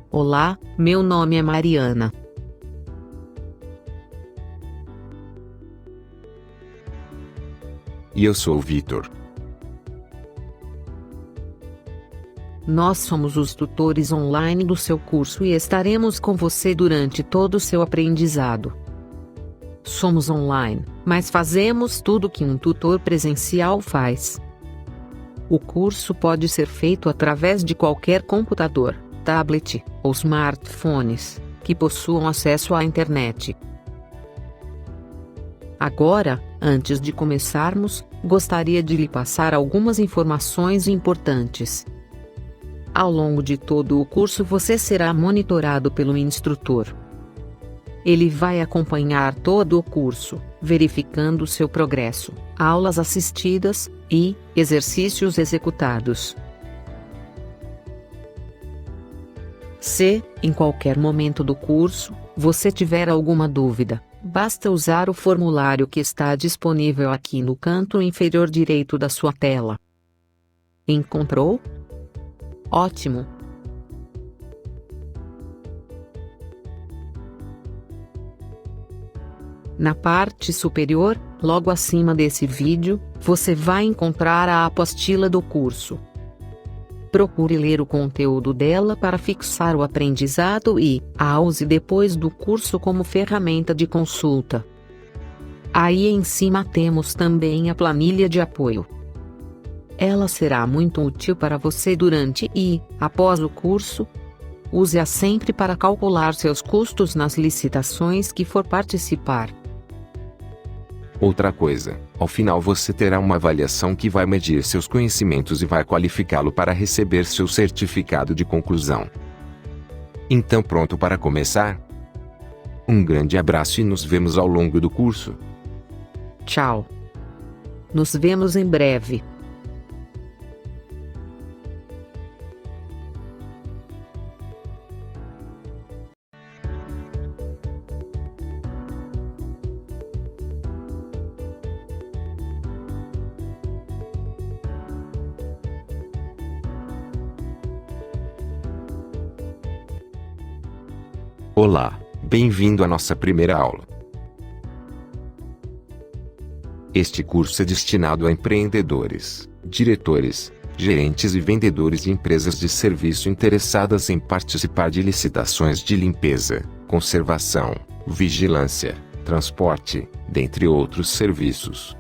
Olá, meu nome é Mariana. E eu sou o Vitor. Nós somos os tutores online do seu curso e estaremos com você durante todo o seu aprendizado. Somos online, mas fazemos tudo que um tutor presencial faz. O curso pode ser feito através de qualquer computador, tablet ou smartphones que possuam acesso à internet. Agora, antes de começarmos, gostaria de lhe passar algumas informações importantes. Ao longo de todo o curso você será monitorado pelo instrutor. Ele vai acompanhar todo o curso, verificando seu progresso, aulas assistidas e exercícios executados. Se, em qualquer momento do curso, você tiver alguma dúvida, basta usar o formulário que está disponível aqui no canto inferior direito da sua tela. Encontrou? Ótimo! Na parte superior, logo acima desse vídeo, você vai encontrar a apostila do curso. Procure ler o conteúdo dela para fixar o aprendizado e a use depois do curso como ferramenta de consulta. Aí em cima temos também a planilha de apoio. Ela será muito útil para você durante e após o curso. Use-a sempre para calcular seus custos nas licitações que for participar. Outra coisa, ao final você terá uma avaliação que vai medir seus conhecimentos e vai qualificá-lo para receber seu certificado de conclusão. Então pronto para começar? Um grande abraço e nos vemos ao longo do curso. Tchau! Nos vemos em breve. Olá, bem-vindo à nossa primeira aula. Este curso é destinado a empreendedores, diretores, gerentes e vendedores de empresas de serviço interessadas em participar de licitações de limpeza, conservação, vigilância, transporte, dentre outros serviços.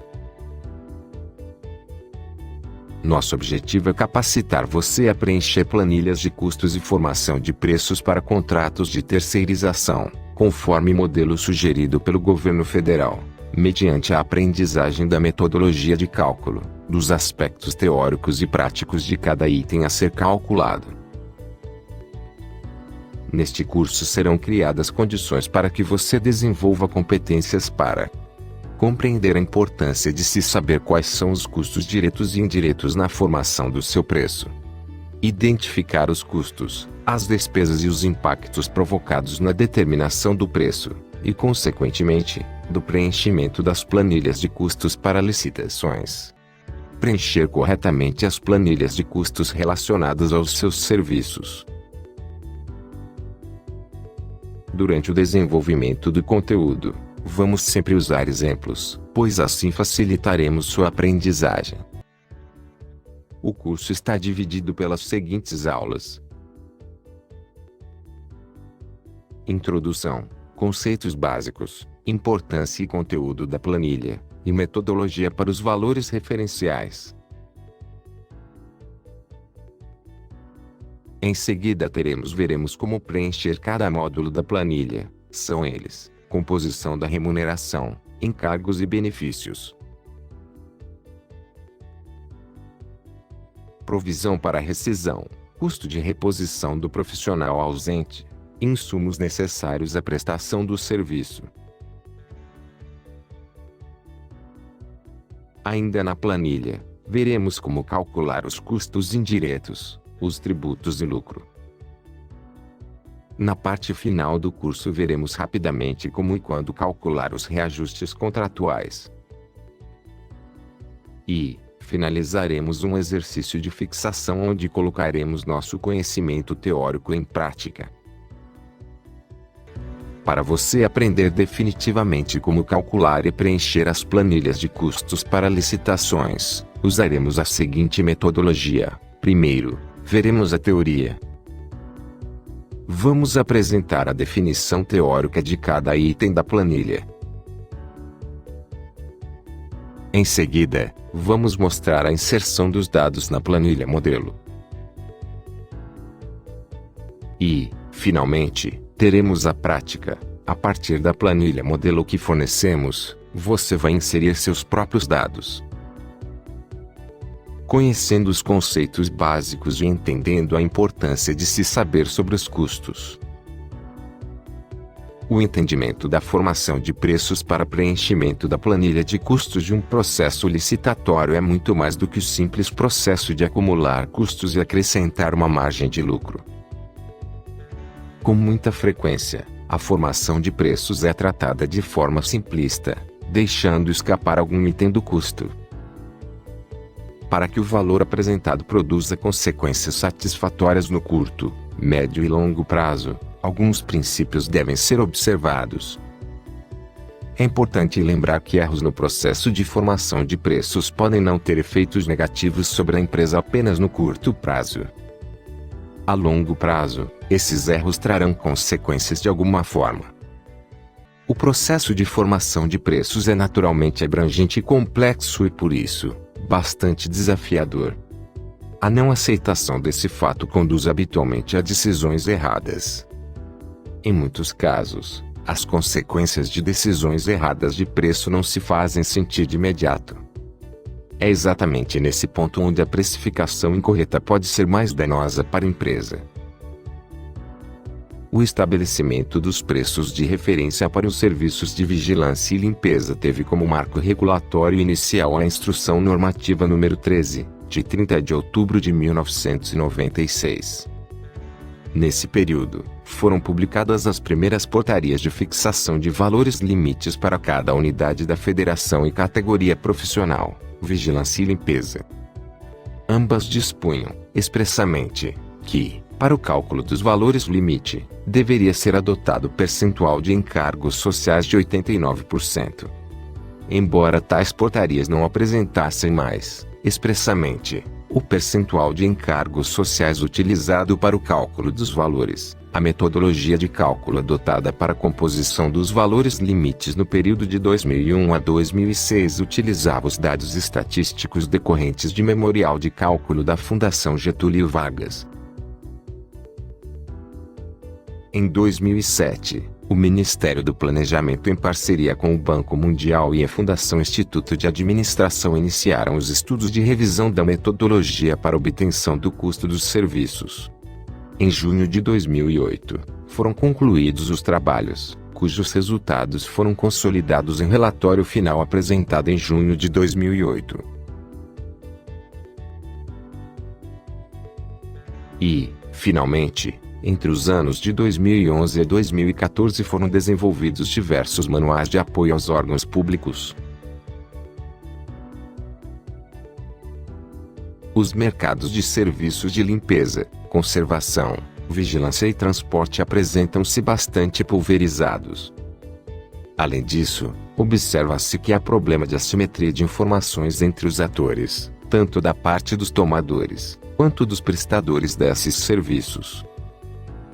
Nosso objetivo é capacitar você a preencher planilhas de custos e formação de preços para contratos de terceirização, conforme modelo sugerido pelo governo federal, mediante a aprendizagem da metodologia de cálculo, dos aspectos teóricos e práticos de cada item a ser calculado. Neste curso serão criadas condições para que você desenvolva competências para compreender a importância de se saber quais são os custos diretos e indiretos na formação do seu preço. Identificar os custos, as despesas e os impactos provocados na determinação do preço, e consequentemente, do preenchimento das planilhas de custos para licitações. Preencher corretamente as planilhas de custos relacionadas aos seus serviços. Durante o desenvolvimento do conteúdo, vamos sempre usar exemplos, pois assim facilitaremos sua aprendizagem. O curso está dividido pelas seguintes aulas: Introdução, conceitos básicos, importância e conteúdo da planilha, e metodologia para os valores referenciais. Em seguida veremos como preencher cada módulo da planilha. São eles: composição da remuneração, encargos e benefícios. Provisão para rescisão, custo de reposição do profissional ausente, insumos necessários à prestação do serviço. Ainda na planilha, veremos como calcular os custos indiretos, os tributos e lucro. Na parte final do curso veremos rapidamente como e quando calcular os reajustes contratuais. E finalizaremos um exercício de fixação onde colocaremos nosso conhecimento teórico em prática. Para você aprender definitivamente como calcular e preencher as planilhas de custos para licitações, usaremos a seguinte metodologia. Primeiro, veremos a teoria. Vamos apresentar a definição teórica de cada item da planilha. Em seguida, vamos mostrar a inserção dos dados na planilha modelo. E, finalmente, teremos a prática. A partir da planilha modelo que fornecemos, você vai inserir seus próprios dados. Conhecendo os conceitos básicos e entendendo a importância de se saber sobre os custos. O entendimento da formação de preços para preenchimento da planilha de custos de um processo licitatório é muito mais do que o simples processo de acumular custos e acrescentar uma margem de lucro. Com muita frequência, a formação de preços é tratada de forma simplista, deixando escapar algum item do custo. Para que o valor apresentado produza consequências satisfatórias no curto, médio e longo prazo, alguns princípios devem ser observados. É importante lembrar que erros no processo de formação de preços podem não ter efeitos negativos sobre a empresa apenas no curto prazo. A longo prazo, esses erros trarão consequências de alguma forma. O processo de formação de preços é naturalmente abrangente e complexo e, por isso, bastante desafiador. A não aceitação desse fato conduz habitualmente a decisões erradas. Em muitos casos, as consequências de decisões erradas de preço não se fazem sentir de imediato. É exatamente nesse ponto onde a precificação incorreta pode ser mais danosa para a empresa. O estabelecimento dos preços de referência para os serviços de vigilância e limpeza teve como marco regulatório inicial a Instrução Normativa número 13, de 30 de outubro de 1996. Nesse período, foram publicadas as primeiras portarias de fixação de valores limites para cada unidade da federação e categoria profissional, vigilância e limpeza. Ambas dispunham, expressamente, que, para o cálculo dos valores limite, deveria ser adotado percentual de encargos sociais de 89%. Embora tais portarias não apresentassem mais, expressamente, o percentual de encargos sociais utilizado para o cálculo dos valores, a metodologia de cálculo adotada para a composição dos valores limites no período de 2001 a 2006 utilizava os dados estatísticos decorrentes de Memorial de Cálculo da Fundação Getúlio Vargas. Em 2007, o Ministério do Planejamento, em parceria com o Banco Mundial e a Fundação Instituto de Administração, iniciaram os estudos de revisão da metodologia para obtenção do custo dos serviços. Em junho de 2008, foram concluídos os trabalhos, cujos resultados foram consolidados em relatório final apresentado em junho de 2008. E, finalmente, entre os anos de 2011 e 2014 foram desenvolvidos diversos manuais de apoio aos órgãos públicos. Os mercados de serviços de limpeza, conservação, vigilância e transporte apresentam-se bastante pulverizados. Além disso, observa-se que há problema de assimetria de informações entre os atores, tanto da parte dos tomadores, quanto dos prestadores desses serviços.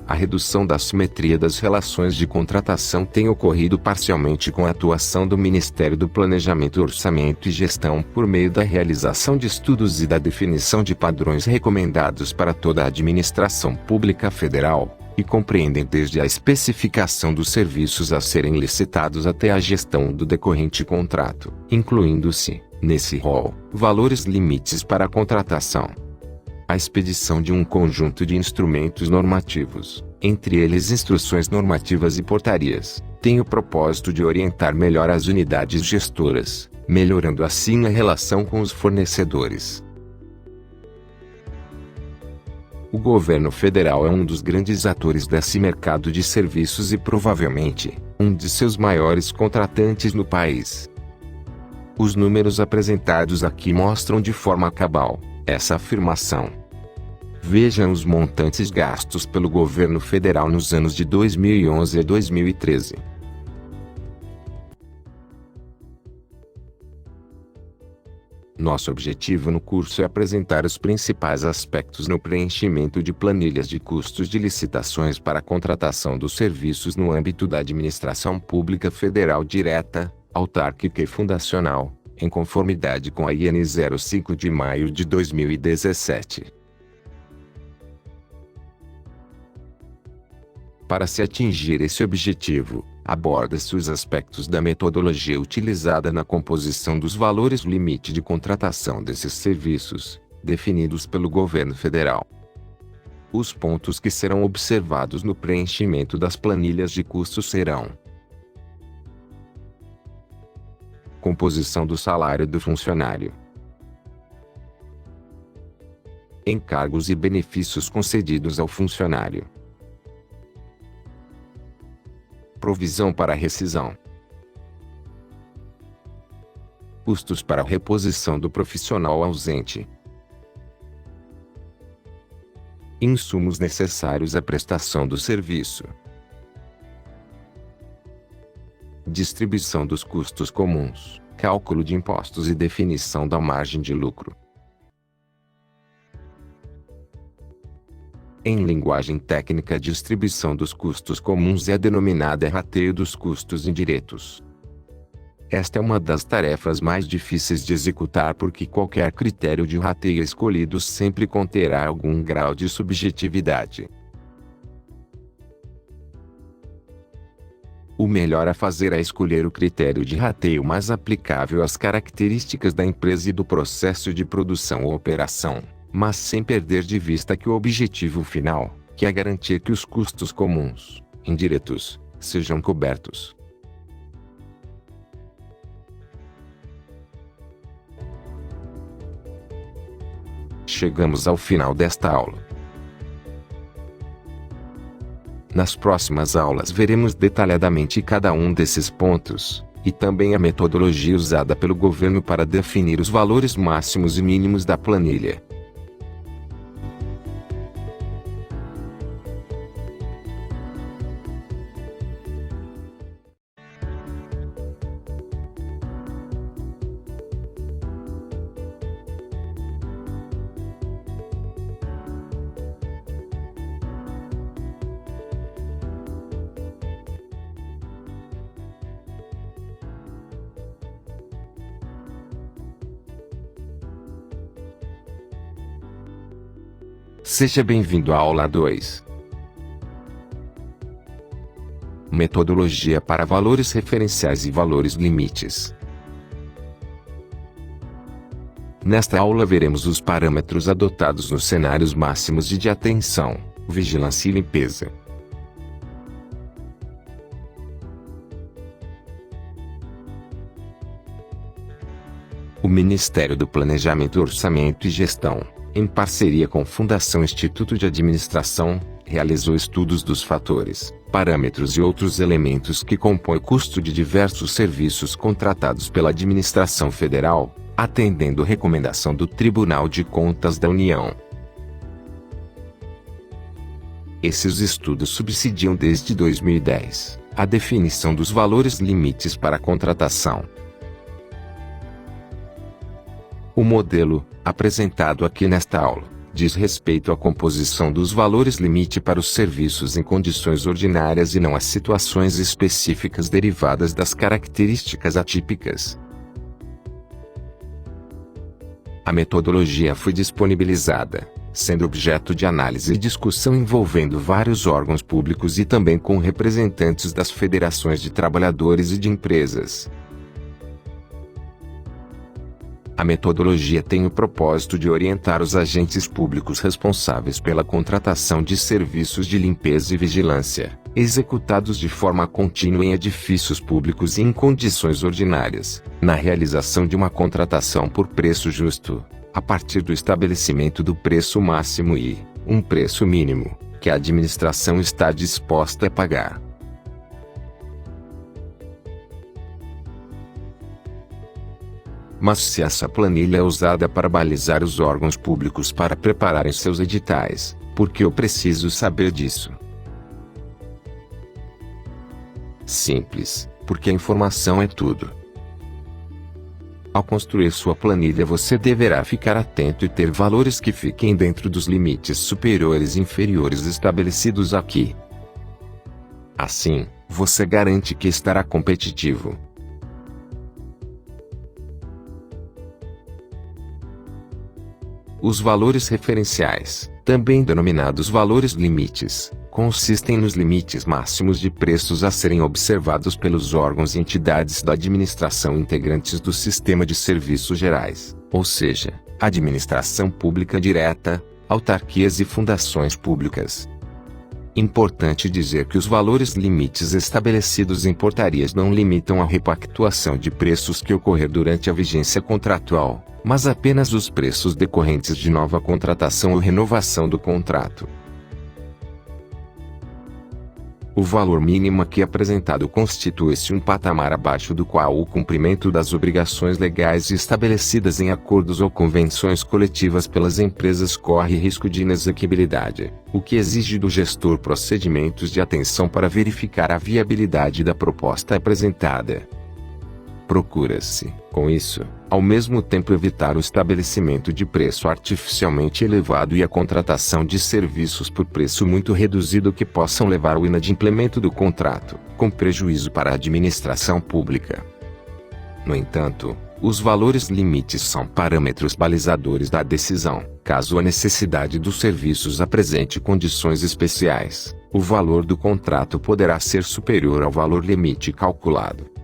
A redução da assimetria das relações de contratação tem ocorrido parcialmente com a atuação do Ministério do Planejamento, Orçamento e Gestão por meio da realização de estudos e da definição de padrões recomendados para toda a administração pública federal, e compreendem desde a especificação dos serviços a serem licitados até a gestão do decorrente contrato, incluindo-se, nesse rol, valores limites para a contratação. A expedição de um conjunto de instrumentos normativos, entre eles instruções normativas e portarias, tem o propósito de orientar melhor as unidades gestoras, melhorando assim a relação com os fornecedores. O governo federal é um dos grandes atores desse mercado de serviços e provavelmente, um de seus maiores contratantes no país. Os números apresentados aqui mostram de forma cabal essa afirmação. Vejam os montantes gastos pelo governo federal nos anos de 2011 a 2013. Nosso objetivo no curso é apresentar os principais aspectos no preenchimento de planilhas de custos de licitações para a contratação dos serviços no âmbito da administração pública federal direta, autárquica e fundacional, em conformidade com a IN 05 de maio de 2017. Para se atingir esse objetivo, aborda-se os aspectos da metodologia utilizada na composição dos valores limite de contratação desses serviços, definidos pelo governo federal. Os pontos que serão observados no preenchimento das planilhas de custos serão: composição do salário do funcionário, encargos e benefícios concedidos ao funcionário, provisão para rescisão, custos para a reposição do profissional ausente, insumos necessários à prestação do serviço, distribuição dos custos comuns, cálculo de impostos e definição da margem de lucro. Em linguagem técnica, a distribuição dos custos comuns é denominada rateio dos custos indiretos. Esta é uma das tarefas mais difíceis de executar porque qualquer critério de rateio escolhido sempre conterá algum grau de subjetividade. O melhor a fazer é escolher o critério de rateio mais aplicável às características da empresa e do processo de produção ou operação, mas sem perder de vista que o objetivo final, que é garantir que os custos comuns, indiretos, sejam cobertos. Chegamos ao final desta aula. Nas próximas aulas veremos detalhadamente cada um desses pontos, e também a metodologia usada pelo governo para definir os valores máximos e mínimos da planilha. Seja bem-vindo à aula 2. Metodologia para valores referenciais e valores limites. Nesta aula veremos os parâmetros adotados nos cenários máximos de atenção, vigilância e limpeza. O Ministério do Planejamento, Orçamento e Gestão, em parceria com Fundação Instituto de Administração, realizou estudos dos fatores, parâmetros e outros elementos que compõem o custo de diversos serviços contratados pela administração federal, atendendo recomendação do Tribunal de Contas da União. Esses estudos subsidiam desde 2010 a definição dos valores limites para a contratação. O modelo, apresentado aqui nesta aula, diz respeito à composição dos valores limite para os serviços em condições ordinárias e não às situações específicas derivadas das características atípicas. A metodologia foi disponibilizada, sendo objeto de análise e discussão envolvendo vários órgãos públicos e também com representantes das federações de trabalhadores e de empresas. A metodologia tem o propósito de orientar os agentes públicos responsáveis pela contratação de serviços de limpeza e vigilância, executados de forma contínua em edifícios públicos e em condições ordinárias, na realização de uma contratação por preço justo, a partir do estabelecimento do preço máximo e um preço mínimo, que a administração está disposta a pagar. Mas se essa planilha é usada para balizar os órgãos públicos para prepararem seus editais, por que eu preciso saber disso? Simples, porque a informação é tudo. Ao construir sua planilha, você deverá ficar atento e ter valores que fiquem dentro dos limites superiores e inferiores estabelecidos aqui. Assim, você garante que estará competitivo. Os valores referenciais, também denominados valores limites, consistem nos limites máximos de preços a serem observados pelos órgãos e entidades da administração integrantes do Sistema de Serviços Gerais, ou seja, administração pública direta, autarquias e fundações públicas. Importante dizer que os valores limites estabelecidos em portarias não limitam a repactuação de preços que ocorrer durante a vigência contratual, mas apenas os preços decorrentes de nova contratação ou renovação do contrato. O valor mínimo aqui apresentado constitui-se um patamar abaixo do qual o cumprimento das obrigações legais estabelecidas em acordos ou convenções coletivas pelas empresas corre risco de inexequibilidade, o que exige do gestor procedimentos de atenção para verificar a viabilidade da proposta apresentada. Procura-se, com isso, ao mesmo tempo evitar o estabelecimento de preço artificialmente elevado e a contratação de serviços por preço muito reduzido que possam levar ao inadimplemento do contrato, com prejuízo para a administração pública. No entanto, os valores limites são parâmetros balizadores da decisão. Caso a necessidade dos serviços apresente condições especiais, o valor do contrato poderá ser superior ao valor limite calculado.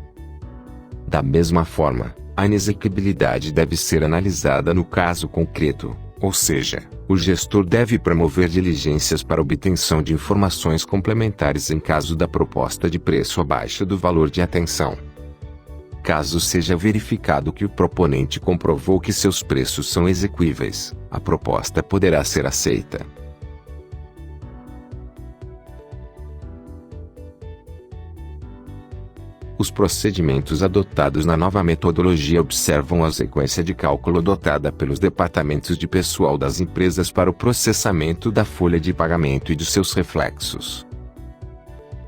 Da mesma forma, a inexequibilidade deve ser analisada no caso concreto, ou seja, o gestor deve promover diligências para obtenção de informações complementares em caso da proposta de preço abaixo do valor de atenção. Caso seja verificado que o proponente comprovou que seus preços são exequíveis, a proposta poderá ser aceita. Os procedimentos adotados na nova metodologia observam a sequência de cálculo adotada pelos departamentos de pessoal das empresas para o processamento da folha de pagamento e de seus reflexos.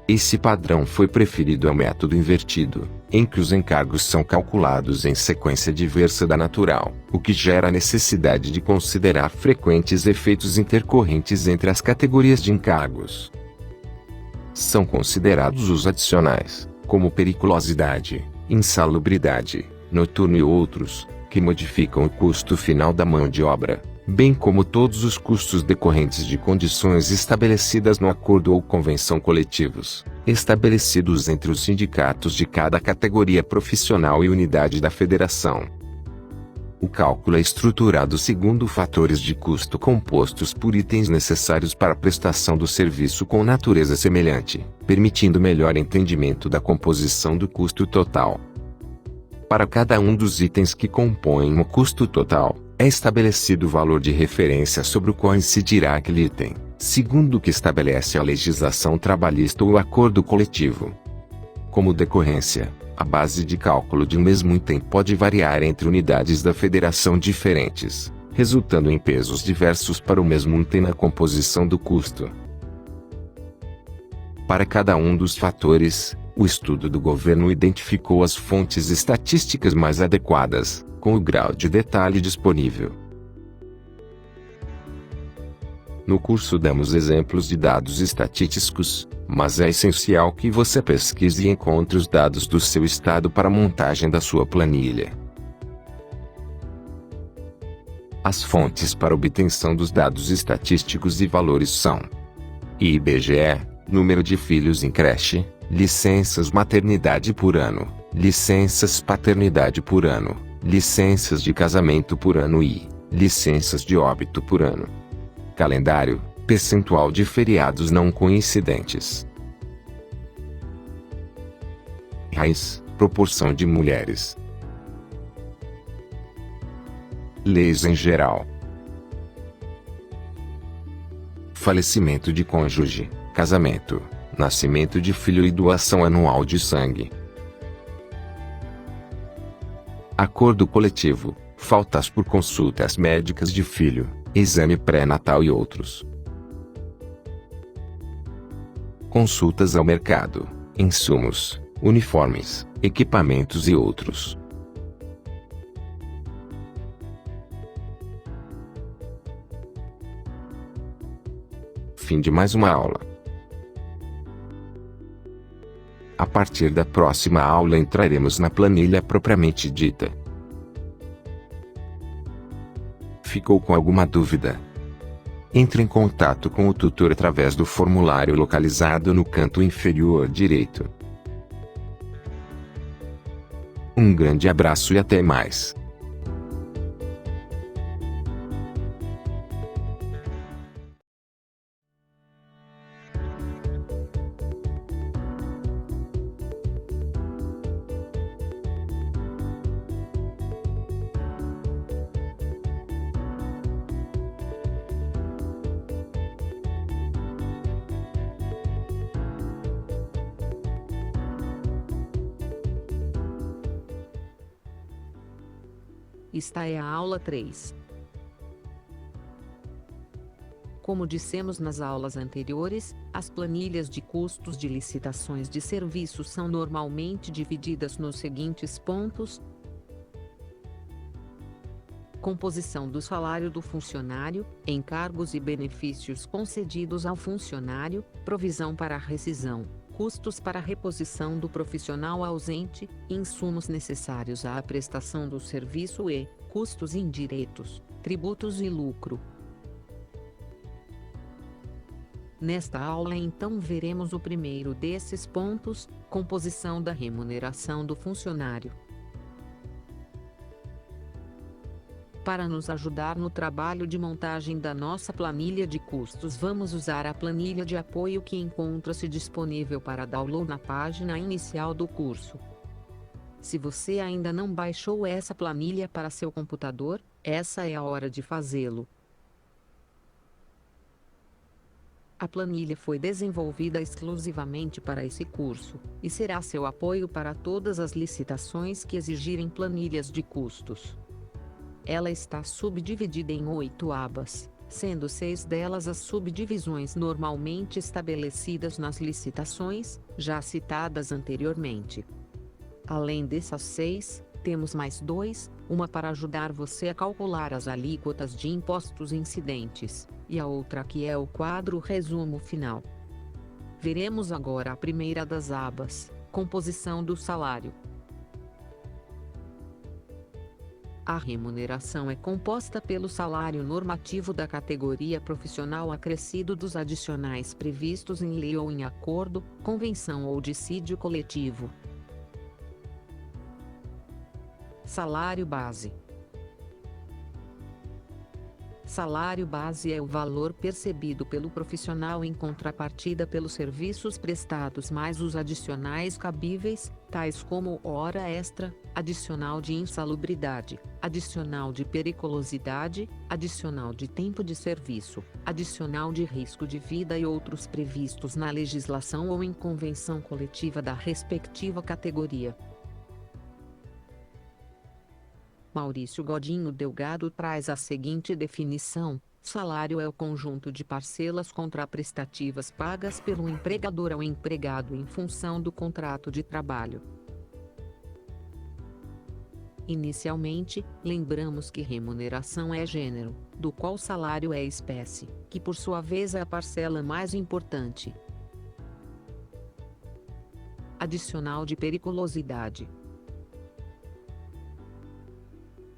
Esse padrão foi preferido ao método invertido, em que os encargos são calculados em sequência diversa da natural, o que gera a necessidade de considerar frequentes efeitos intercorrentes entre as categorias de encargos. São considerados os adicionais, como periculosidade, insalubridade, noturno e outros, que modificam o custo final da mão de obra, bem como todos os custos decorrentes de condições estabelecidas no acordo ou convenção coletivos, estabelecidos entre os sindicatos de cada categoria profissional e unidade da federação. O cálculo é estruturado segundo fatores de custo compostos por itens necessários para a prestação do serviço com natureza semelhante, permitindo melhor entendimento da composição do custo total. Para cada um dos itens que compõem o custo total, é estabelecido o valor de referência sobre o qual incidirá aquele item, segundo o que estabelece a legislação trabalhista ou o acordo coletivo. Como decorrência, a base de cálculo de um mesmo item pode variar entre unidades da federação diferentes, resultando em pesos diversos para o mesmo item na composição do custo. Para cada um dos fatores, o estudo do governo identificou as fontes estatísticas mais adequadas, com o grau de detalhe disponível. No curso damos exemplos de dados estatísticos, mas é essencial que você pesquise e encontre os dados do seu estado para a montagem da sua planilha. As fontes para obtenção dos dados estatísticos e valores são: IBGE, número de filhos em creche, licenças maternidade por ano, licenças paternidade por ano, licenças de casamento por ano e licenças de óbito por ano. Calendário, percentual de feriados não coincidentes. Raiz, proporção de mulheres. Leis em geral. Falecimento de cônjuge, casamento, nascimento de filho e doação anual de sangue. acordo coletivo, faltas por consultas médicas de filho, exame pré-natal e outros. Consultas ao mercado, insumos, uniformes, equipamentos e outros. Fim de mais uma aula. A partir da próxima aula entraremos na planilha propriamente dita. Ficou com alguma dúvida? Entre em contato com o tutor através do formulário localizado no canto inferior direito. Um grande abraço e até mais. Esta é a aula 3. Como dissemos nas aulas anteriores, as planilhas de custos de licitações de serviços são normalmente divididas nos seguintes pontos: composição do salário do funcionário, encargos e benefícios concedidos ao funcionário, provisão para rescisão, custos para reposição do profissional ausente, insumos necessários à prestação do serviço e custos indiretos, tributos e lucro. Nesta aula então veremos o primeiro desses pontos, composição da remuneração do funcionário. Para nos ajudar no trabalho de montagem da nossa planilha de custos, vamos usar a planilha de apoio que encontra-se disponível para download na página inicial do curso. Se você ainda não baixou essa planilha para seu computador, essa é a hora de fazê-lo. A planilha foi desenvolvida exclusivamente para esse curso, e será seu apoio para todas as licitações que exigirem planilhas de custos. Ela está subdividida em 8 abas, sendo 6 delas as subdivisões normalmente estabelecidas nas licitações, já citadas anteriormente. Além dessas 6, temos mais 2, uma para ajudar você a calcular as alíquotas de impostos incidentes, e a outra que é o quadro resumo final. Veremos agora a primeira das abas, composição do salário. A remuneração é composta pelo salário normativo da categoria profissional acrescido dos adicionais previstos em lei ou em acordo, convenção ou dissídio coletivo. Salário base. Salário base é o valor percebido pelo profissional em contrapartida pelos serviços prestados mais os adicionais cabíveis, tais como hora extra, adicional de insalubridade, adicional de periculosidade, adicional de tempo de serviço, adicional de risco de vida e outros previstos na legislação ou em convenção coletiva da respectiva categoria. Maurício Godinho Delgado traz a seguinte definição: salário é o conjunto de parcelas contraprestativas pagas pelo empregador ao empregado em função do contrato de trabalho. Inicialmente, lembramos que remuneração é gênero, do qual salário é espécie, que por sua vez é a parcela mais importante. Adicional de periculosidade.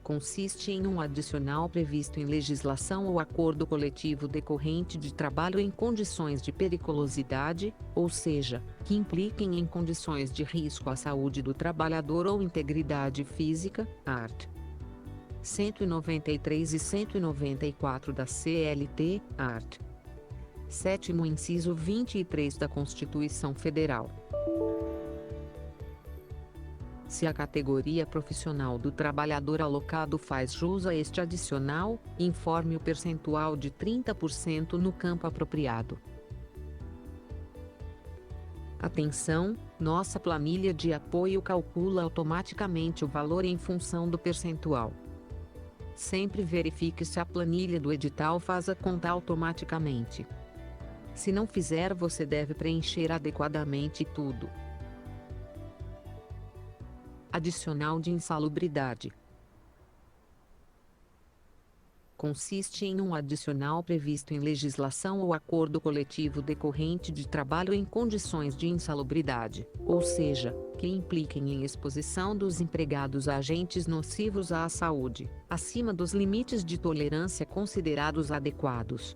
Consiste em um adicional previsto em legislação ou acordo coletivo decorrente de trabalho em condições de periculosidade, ou seja, que impliquem em condições de risco à saúde do trabalhador ou integridade física, art. 193 e 194 da CLT, art. 7º inciso 23 da Constituição Federal. Se a categoria profissional do trabalhador alocado faz jus a este adicional, informe o percentual de 30% no campo apropriado. Atenção, Nossa planilha de apoio calcula automaticamente o valor em função do percentual. Sempre verifique se a planilha do edital faz a conta automaticamente. Se não fizer, você deve preencher adequadamente tudo. Adicional de insalubridade. Consiste em um adicional previsto em legislação ou acordo coletivo decorrente de trabalho em condições de insalubridade, ou seja, que impliquem em exposição dos empregados a agentes nocivos à saúde, acima dos limites de tolerância considerados adequados.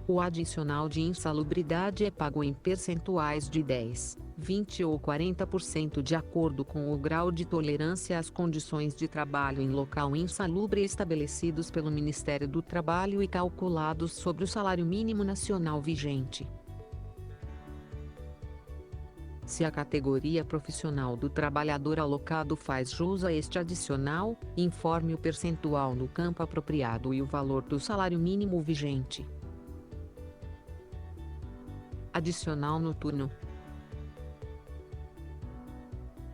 O adicional de insalubridade é pago em percentuais de 10, 20 ou 40% de acordo com o grau de tolerância às condições de trabalho em local insalubre estabelecidos pelo Ministério do Trabalho e calculados sobre o salário mínimo nacional vigente. Se a categoria profissional do trabalhador alocado faz jus a este adicional, informe o percentual no campo apropriado e o valor do salário mínimo vigente. Adicional noturno.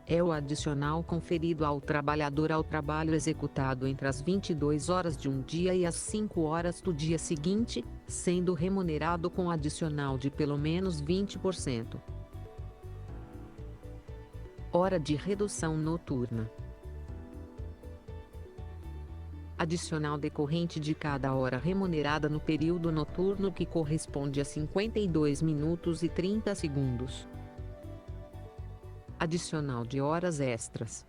É o adicional conferido ao trabalhador ao trabalho executado entre as 22 horas de um dia e as 5 horas do dia seguinte, sendo remunerado com adicional de pelo menos 20%. Hora de redução noturna. Adicional decorrente de cada hora remunerada no período noturno que corresponde a 52 minutos e 30 segundos. Adicional de horas extras.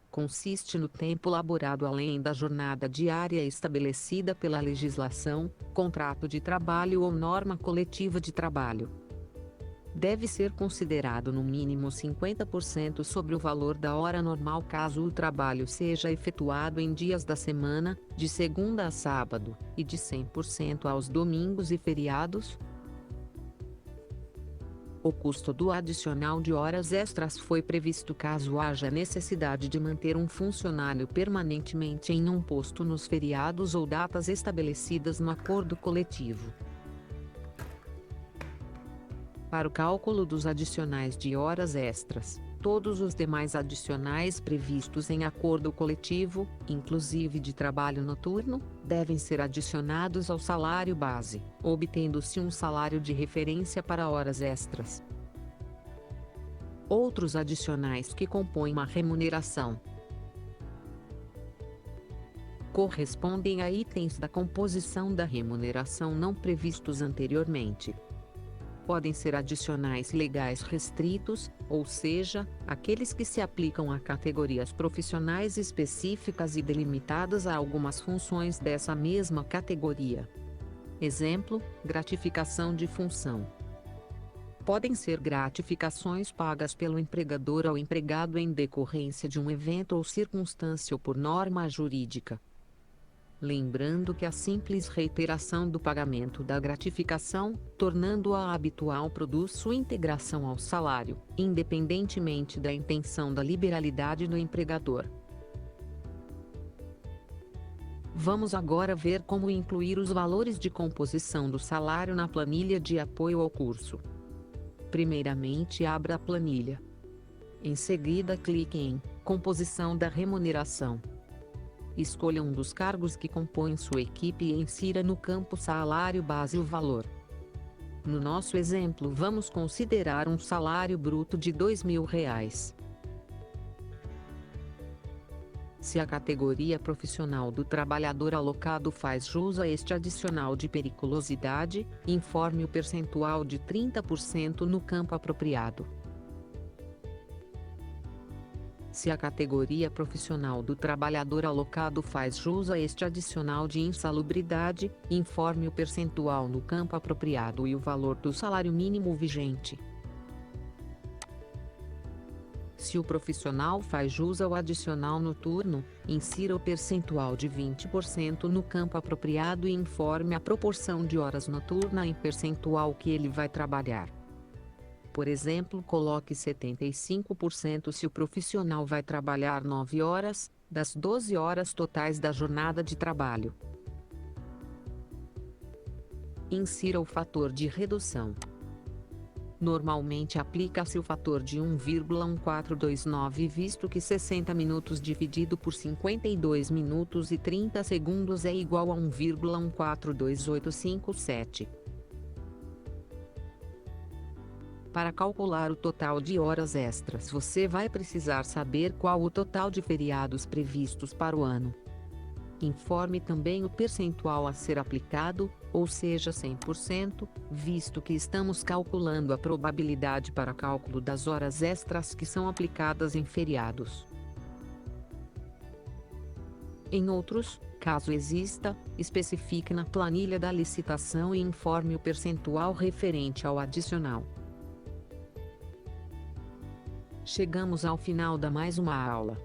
Consiste no tempo laborado além da jornada diária estabelecida pela legislação, contrato de trabalho ou norma coletiva de trabalho. Deve ser considerado no mínimo 50% sobre o valor da hora normal caso o trabalho seja efetuado em dias da semana, de segunda a sábado, e de 100% aos domingos e feriados. O custo do adicional de horas extras foi previsto caso haja necessidade de manter um funcionário permanentemente em um posto nos feriados ou datas estabelecidas no acordo coletivo. Para o cálculo dos adicionais de horas extras, todos os demais adicionais previstos em acordo coletivo, inclusive de trabalho noturno, devem ser adicionados ao salário base, obtendo-se um salário de referência para horas extras. Outros adicionais que compõem uma remuneração correspondem a itens da composição da remuneração não previstos anteriormente. Podem ser adicionais legais restritos, ou seja, aqueles que se aplicam a categorias profissionais específicas e delimitadas a algumas funções dessa mesma categoria. Exemplo: gratificação de função. Podem ser gratificações pagas pelo empregador ao empregado em decorrência de um evento ou circunstância ou por norma jurídica. Lembrando que a simples reiteração do pagamento da gratificação, tornando-a habitual, produz sua integração ao salário, independentemente da intenção da liberalidade do empregador. Vamos agora ver como incluir os valores de composição do salário na planilha de apoio ao curso. Primeiramente, abra a planilha. Em seguida, clique em Composição da remuneração. Escolha um dos cargos que compõem sua equipe e insira no campo Salário Base o valor. No nosso exemplo, vamos considerar um salário bruto de R$ 2.000. Se a categoria profissional do trabalhador alocado faz jus a este adicional de periculosidade, informe o percentual de 30% no campo apropriado. Se a categoria profissional do trabalhador alocado faz jus a este adicional de insalubridade, informe o percentual no campo apropriado e o valor do salário mínimo vigente. Se o profissional faz jus ao adicional noturno, insira o percentual de 20% no campo apropriado e informe a proporção de horas noturna em percentual que ele vai trabalhar. Por exemplo, coloque 75% se o profissional vai trabalhar 9 horas, das 12 horas totais da jornada de trabalho. Insira o fator de redução. Normalmente aplica-se o fator de 1,1429, visto que 60 minutos dividido por 52 minutos e 30 segundos é igual a 1,142857. Para calcular o total de horas extras, você vai precisar saber qual o total de feriados previstos para o ano. Informe também o percentual a ser aplicado, ou seja 100%, visto que estamos calculando a probabilidade para cálculo das horas extras que são aplicadas em feriados. Em outros, caso exista, especifique na planilha da licitação e informe o percentual referente ao adicional. Chegamos ao final da mais uma aula.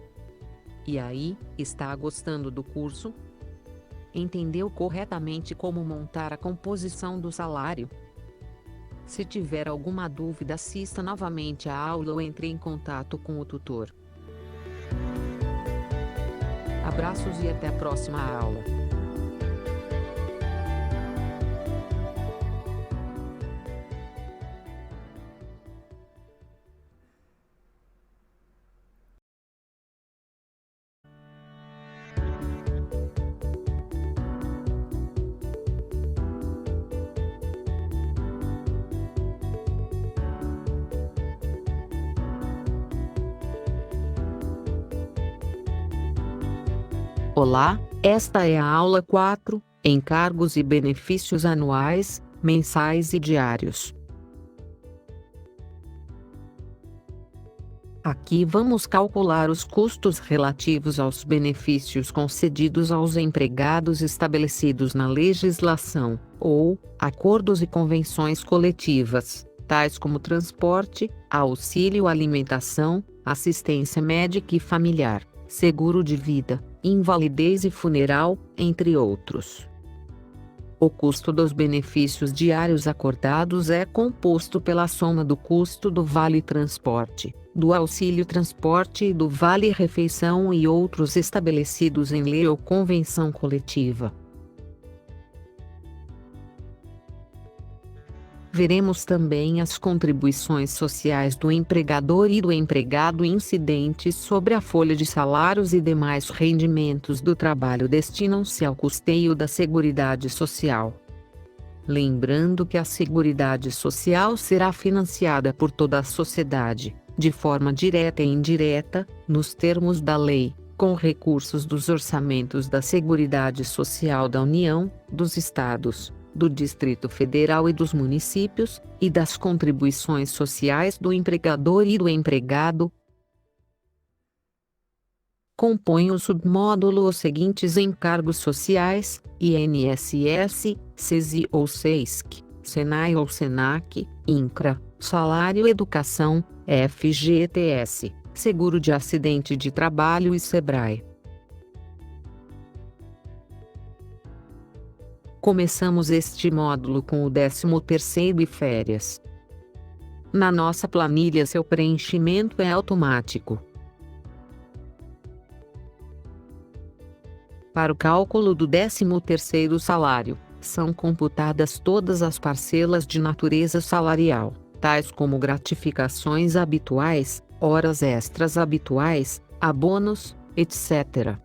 E aí, está gostando do curso? Entendeu corretamente como montar a composição do salário? Se tiver alguma dúvida, assista novamente a aula ou entre em contato com o tutor. Abraços e até a próxima aula. Olá, esta é a aula 4, encargos e benefícios anuais, mensais e diários. Aqui vamos calcular os custos relativos aos benefícios concedidos aos empregados estabelecidos na legislação, ou acordos e convenções coletivas, tais como transporte, auxílio alimentação, assistência médica e familiar, seguro de vida, invalidez e funeral, entre outros. O custo dos benefícios diários acordados é composto pela soma do custo do vale-transporte, do auxílio-transporte e do vale-refeição e outros estabelecidos em lei ou convenção coletiva. Veremos também as contribuições sociais do empregador e do empregado incidentes sobre a folha de salários e demais rendimentos do trabalho destinam-se ao custeio da Seguridade Social. Lembrando que a Seguridade Social será financiada por toda a sociedade, de forma direta e indireta, nos termos da lei, com recursos dos orçamentos da Seguridade Social da União, dos Estados, do Distrito Federal e dos municípios, e das contribuições sociais do empregador e do empregado. Compõem o submódulo os seguintes encargos sociais: INSS, SESI ou SESC, SENAI ou SENAC, INCRA, Salário Educação, FGTS, Seguro de Acidente de Trabalho e SEBRAE. Começamos este módulo com o 13º e férias. Na nossa planilha seu preenchimento é automático. Para o cálculo do 13º salário, são computadas todas as parcelas de natureza salarial, tais como gratificações habituais, horas extras habituais, abonos, etc.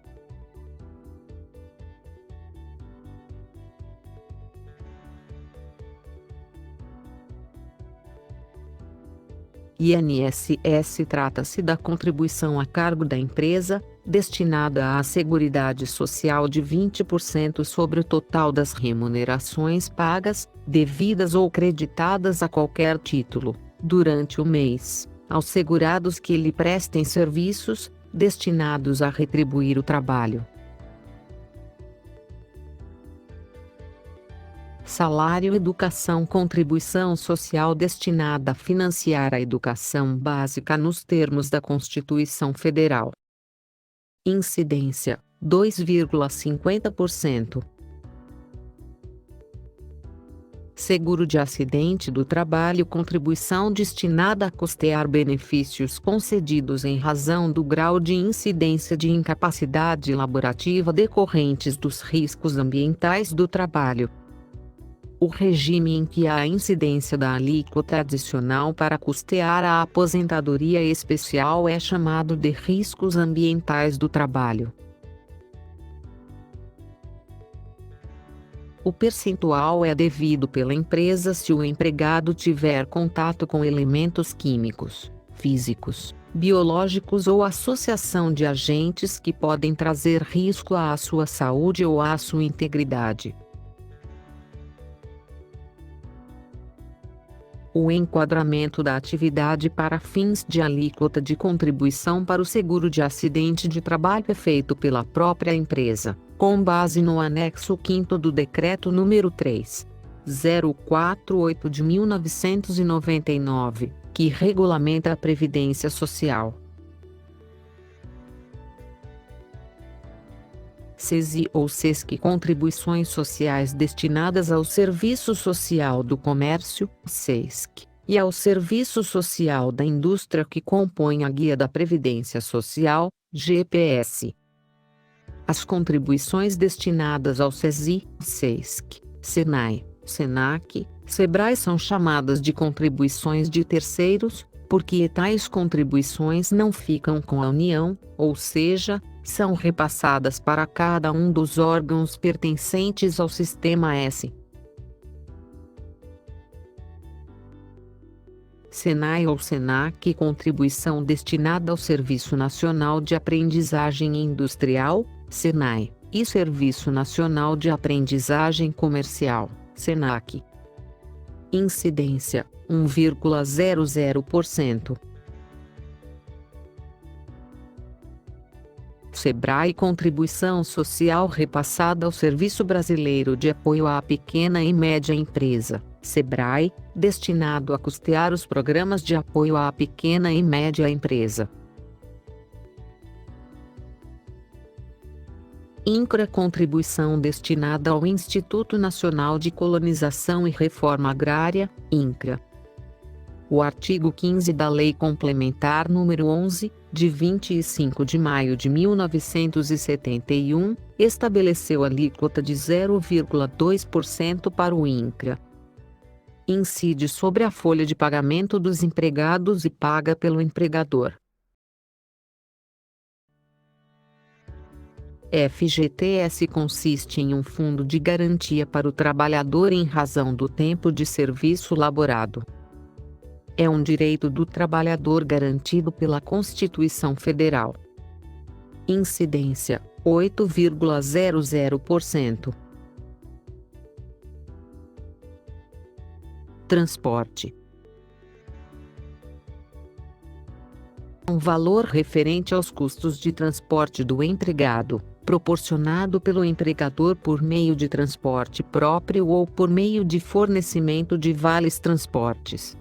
INSS trata-se da contribuição a cargo da empresa, destinada à Seguridade Social de 20% sobre o total das remunerações pagas, devidas ou creditadas a qualquer título, durante o mês, aos segurados que lhe prestem serviços, destinados a retribuir o trabalho. Salário Educação Contribuição social destinada a financiar a educação básica nos termos da Constituição Federal. Incidência, 2,50%. Seguro de acidente do trabalho contribuição destinada a custear benefícios concedidos em razão do grau de incidência de incapacidade laborativa decorrentes dos riscos ambientais do trabalho. O regime em que há a incidência da alíquota adicional para custear a aposentadoria especial é chamado de riscos ambientais do trabalho. O percentual é devido pela empresa se o empregado tiver contato com elementos químicos, físicos, biológicos ou associação de agentes que podem trazer risco à sua saúde ou à sua integridade. O enquadramento da atividade para fins de alíquota de contribuição para o seguro de acidente de trabalho é feito pela própria empresa, com base no anexo 5º do Decreto nº 3.048 de 1999, que regulamenta a Previdência Social. SESI ou SESC, contribuições sociais destinadas ao Serviço Social do Comércio, SESC, e ao Serviço Social da Indústria que compõem a Guia da Previdência Social, GPS. As contribuições destinadas ao SESI, SESC, SENAI, SENAC, SEBRAE são chamadas de contribuições de terceiros, porque tais contribuições não ficam com a União, ou seja, são repassadas para cada um dos órgãos pertencentes ao Sistema S. SENAI ou SENAC, contribuição destinada ao Serviço Nacional de Aprendizagem Industrial, SENAI, e Serviço Nacional de Aprendizagem Comercial, SENAC. Incidência: 1,00%. SEBRAE, contribuição social repassada ao Serviço Brasileiro de Apoio à Pequena e Média Empresa, SEBRAE, destinado a custear os programas de apoio à pequena e média empresa. INCRA, contribuição destinada ao Instituto Nacional de Colonização e Reforma Agrária, INCRA. O artigo 15 da Lei Complementar nº 11, de 25 de maio de 1971, estabeleceu alíquota de 0,2% para o INCRA. Incide sobre a folha de pagamento dos empregados e paga pelo empregador. FGTS consiste em um fundo de garantia para o trabalhador em razão do tempo de serviço laborado. É um direito do trabalhador garantido pela Constituição Federal. Incidência: 8,00%. Transporte: um valor referente aos custos de transporte do empregado, proporcionado pelo empregador por meio de transporte próprio ou por meio de fornecimento de vales transportes.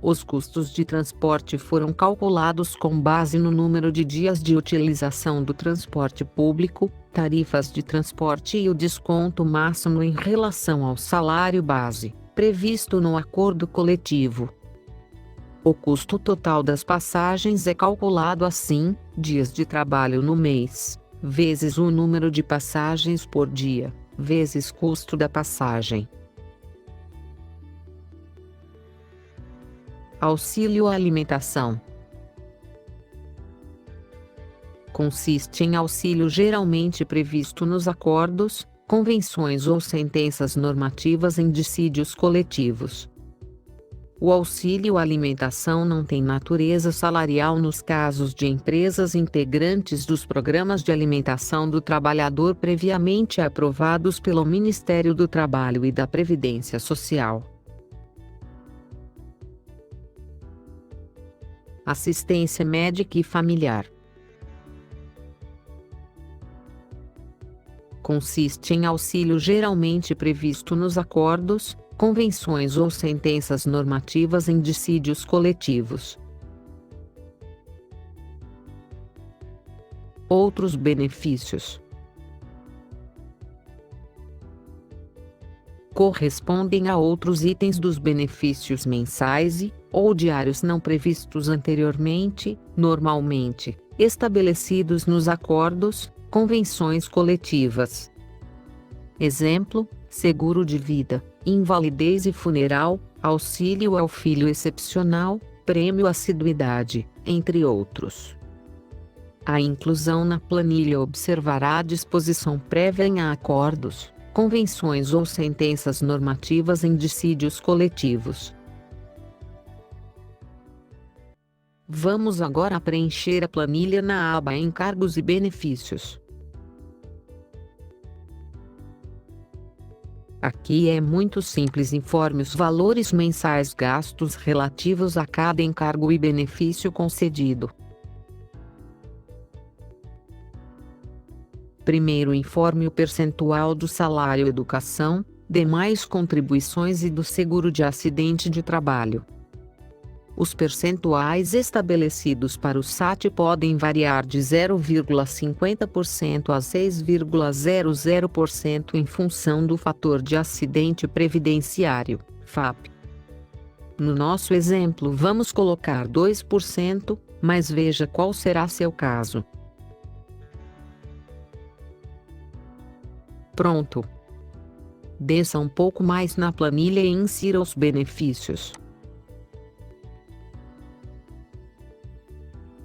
Os custos de transporte foram calculados com base no número de dias de utilização do transporte público, tarifas de transporte e o desconto máximo em relação ao salário base, previsto no acordo coletivo. O custo total das passagens é calculado assim: dias de trabalho no mês, vezes o número de passagens por dia, vezes custo da passagem. Auxílio alimentação: consiste em auxílio geralmente previsto nos acordos, convenções ou sentenças normativas em dissídios coletivos. O auxílio alimentação não tem natureza salarial nos casos de empresas integrantes dos programas de alimentação do trabalhador previamente aprovados pelo Ministério do Trabalho e da Previdência Social. Assistência médica e familiar: consiste em auxílio geralmente previsto nos acordos, convenções ou sentenças normativas em dissídios coletivos. Outros benefícios: correspondem a outros itens dos benefícios mensais ou diários não previstos anteriormente, normalmente estabelecidos nos acordos, Convenções coletivas. Exemplo: seguro de vida, invalidez e funeral, auxílio ao filho excepcional, prêmio assiduidade, entre outros. A inclusão na planilha observará a disposição prévia em acordos, convenções ou sentenças normativas em dissídios coletivos. Vamos agora preencher a planilha na aba Encargos e Benefícios. Aqui é muito simples, informe os valores mensais gastos relativos a cada encargo e benefício concedido. Primeiro, informe o percentual do salário educação, demais contribuições e do seguro de acidente de trabalho. Os percentuais estabelecidos para o SAT podem variar de 0,50% a 6,00% em função do fator de acidente previdenciário, FAP. No nosso exemplo, vamos colocar 2%, mas veja qual será seu caso. Pronto. Desça um pouco mais na planilha e insira os benefícios.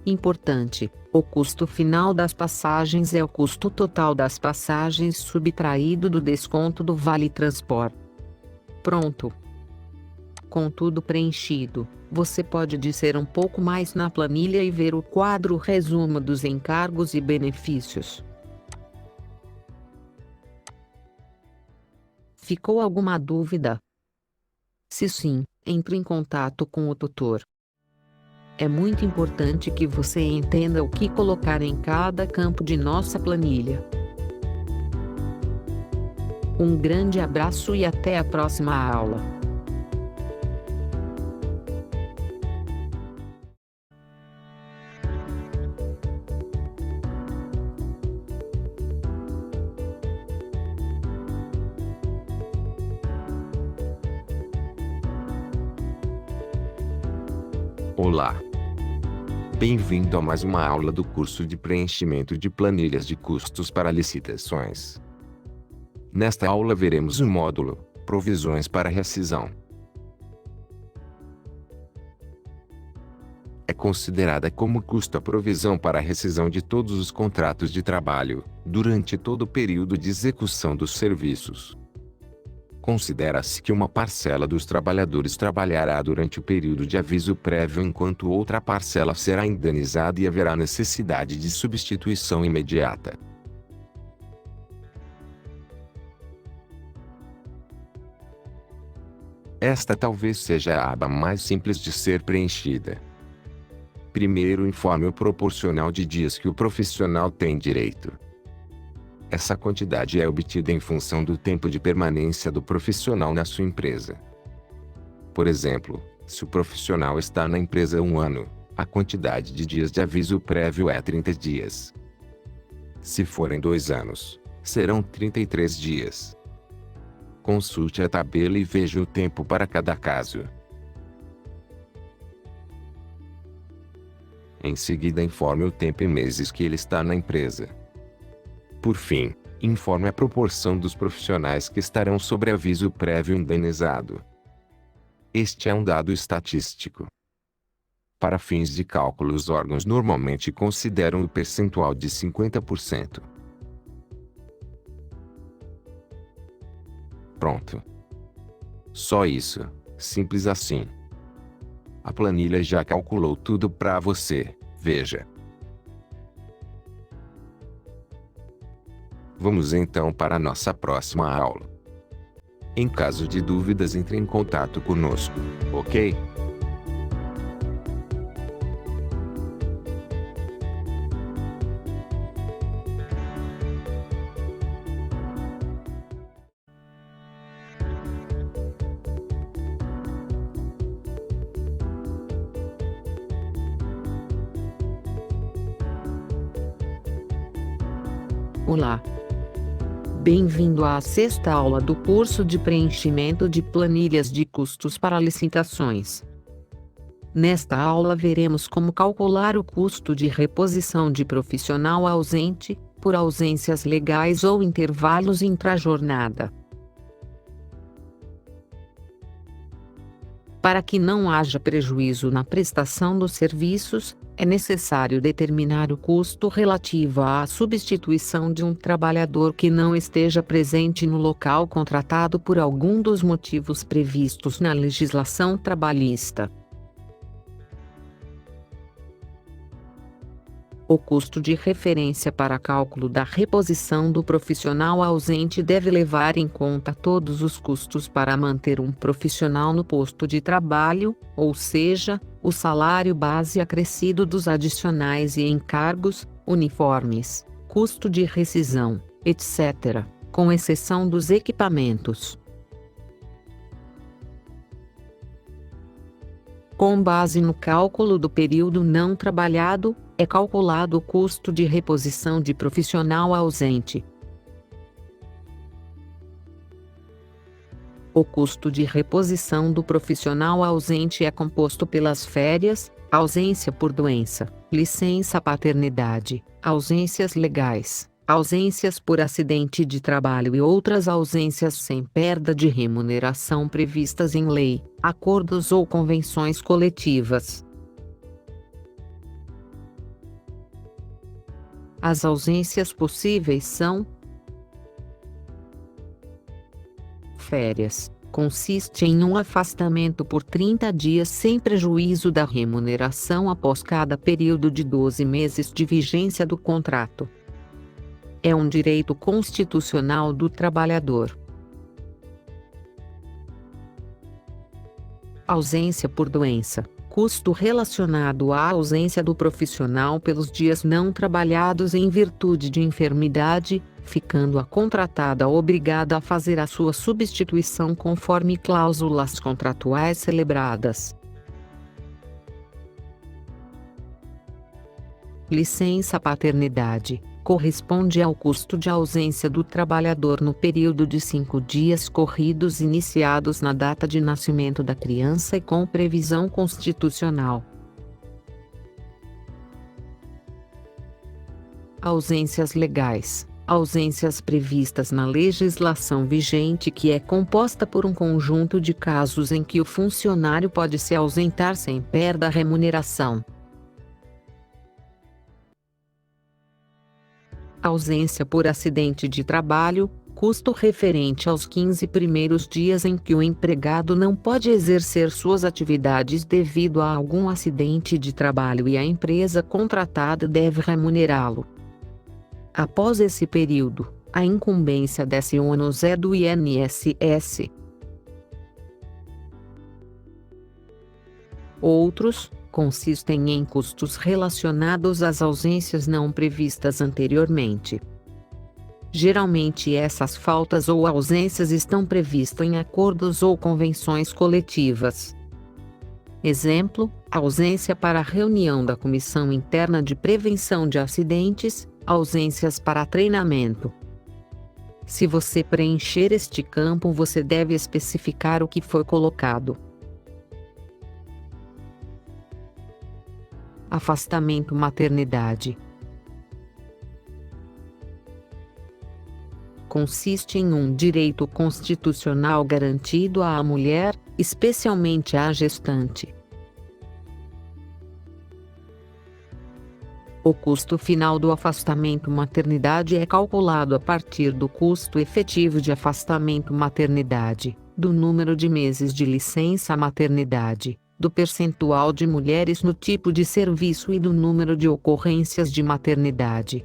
Importante: o custo final das passagens é o custo total das passagens subtraído do desconto do Vale Transport. Pronto. Com tudo preenchido, você pode descer um pouco mais na planilha e ver o quadro resumo dos encargos e benefícios. Ficou alguma dúvida? Se sim, entre em contato com o tutor. É muito importante que você entenda o que colocar em cada campo de nossa planilha. Um grande abraço e até a próxima aula. Olá! Bem-vindo a mais uma aula do curso de preenchimento de planilhas de custos para licitações. Nesta aula veremos o módulo Provisões para rescisão. É considerada como custo a provisão para a rescisão de todos os contratos de trabalho, durante todo o período de execução dos serviços. Considera-se que uma parcela dos trabalhadores trabalhará durante o período de aviso prévio enquanto outra parcela será indenizada e haverá necessidade de substituição imediata. Esta talvez seja a aba mais simples de ser preenchida. Primeiro, informe o proporcional de dias que o profissional tem direito. Essa quantidade é obtida em função do tempo de permanência do profissional na sua empresa. Por exemplo, se o profissional está na empresa 1 ano, a quantidade de dias de aviso prévio é 30 dias. Se forem 2 anos, serão 33 dias. Consulte a tabela e veja o tempo para cada caso. Em seguida, informe o tempo em meses que ele está na empresa. Por fim, informe a proporção dos profissionais que estarão sob aviso prévio indenizado. Este é um dado estatístico. Para fins de cálculo, os órgãos normalmente consideram o percentual de 50%. Pronto. Só isso, simples assim. A planilha já calculou tudo para você, veja. Vamos então para a nossa próxima aula. Em caso de dúvidas, entre em contato conosco, ok? Olá! Bem-vindo à sexta aula do curso de preenchimento de planilhas de custos para licitações. Nesta aula veremos como calcular o custo de reposição de profissional ausente, por ausências legais ou intervalos intrajornada. Para que não haja prejuízo na prestação dos serviços, é necessário determinar o custo relativo à substituição de um trabalhador que não esteja presente no local contratado por algum dos motivos previstos na legislação trabalhista. O custo de referência para cálculo da reposição do profissional ausente deve levar em conta todos os custos para manter um profissional no posto de trabalho, ou seja, o salário base acrescido dos adicionais e encargos, uniformes, custo de rescisão, etc., com exceção dos equipamentos. Com base no cálculo do período não trabalhado, é calculado o custo de reposição de profissional ausente. O custo de reposição do profissional ausente é composto pelas férias, ausência por doença, licença paternidade, ausências legais, ausências por acidente de trabalho e outras ausências sem perda de remuneração previstas em lei, acordos ou convenções coletivas. As ausências possíveis são: férias. Consiste em um afastamento por 30 dias sem prejuízo da remuneração após cada período de 12 meses de vigência do contrato. É um direito constitucional do trabalhador. Ausência por doença. Custo relacionado à ausência do profissional pelos dias não trabalhados em virtude de enfermidade, ficando a contratada obrigada a fazer a sua substituição conforme cláusulas contratuais celebradas. Licença paternidade. Corresponde ao custo de ausência do trabalhador no período de 5 dias corridos iniciados na data de nascimento da criança e com previsão constitucional. Ausências legais. Ausências previstas na legislação vigente que é composta por um conjunto de casos em que o funcionário pode se ausentar sem perda da remuneração. Ausência por acidente de trabalho, custo referente aos 15 primeiros dias em que o empregado não pode exercer suas atividades devido a algum acidente de trabalho e a empresa contratada deve remunerá-lo. Após esse período, a incumbência desse ônus é do INSS. Outros consistem em custos relacionados às ausências não previstas anteriormente. Geralmente essas faltas ou ausências estão previstas em acordos ou convenções coletivas. Exemplo: ausência para a reunião da Comissão Interna de Prevenção de Acidentes, ausências para treinamento. Se você preencher este campo, você deve especificar o que foi colocado. Afastamento maternidade. Consiste em um direito constitucional garantido à mulher, especialmente à gestante. O custo final do afastamento maternidade é calculado a partir do custo efetivo de afastamento maternidade, do número de meses de licença maternidade, do percentual de mulheres no tipo de serviço e do número de ocorrências de maternidade.